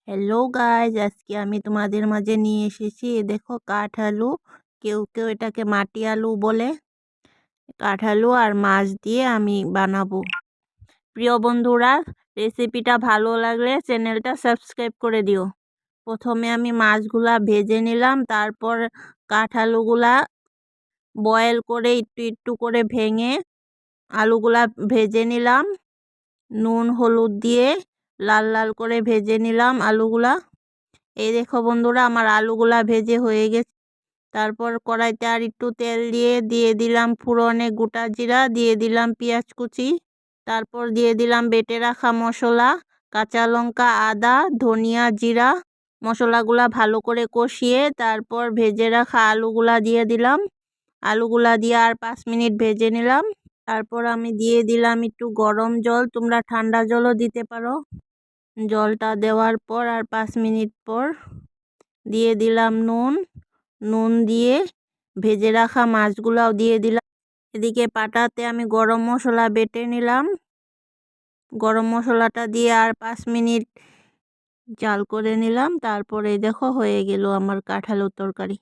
Hello guys, আজকে আমি তোমাদের মাঝে নিয়ে এসেছি দেখো কাঠআলু। কেউ কেউ এটাকে মাটি আলু বলে। কাঠআলু আর মাছ দিয়ে আমি বানাবো। প্রিয় বন্ধুরা, রেসিপিটা ভালো লাগলে চ্যানেলটা সাবস্ক্রাইব করে দিও। প্রথমে আমি মাছগুলা ভেজে নিলাম, তারপর কাঠআলুগুলা বয়েল করে একটু একটু করে ভেঙে আলুগুলা ভেজে নিলাম। নুন হলুদ দিয়ে লাল লাল করে ভেজে নিলাম আলুগুলা। এই দেখো বন্ধুরা, আমার আলুগুলা ভেজে হয়ে গেছে। তারপর কড়াইতে আর একটু তেল দিয়ে দিলাম ফোড়নে গোটা জিরা, দিয়ে দিলাম পেঁয়াজ কুচি, তারপর দিয়ে দিলাম বেটে রাখা মশলা, কাঁচা লঙ্কা, আদা, ধনিয়া, জিরা। মশলাগুলা ভালো করে কষিয়ে তারপর ভেজে রাখা আলুগুলা দিয়ে দিলাম। আলুগুলা দিয়ে আর 5 মিনিট ভেজে নিলাম। তারপর আমি দিয়ে দিলাম একটু গরম জল, তোমরা ঠান্ডা জলও দিতে পারো। জলটা দেওয়ার পর আর 5 মিনিট পর দিয়ে দিলাম নুন দিয়ে ভেজে রাখা মাছগুলাও দিয়ে দিলাম। এদিকে পাটাতে আমি গরম মশলা বেটে নিলাম। গরম মশলাটা দিয়ে আর 5 মিনিট জাল করে নিলাম। তারপরে দেখো হয়ে গেল আমার কাঁঠালুর তরকারি।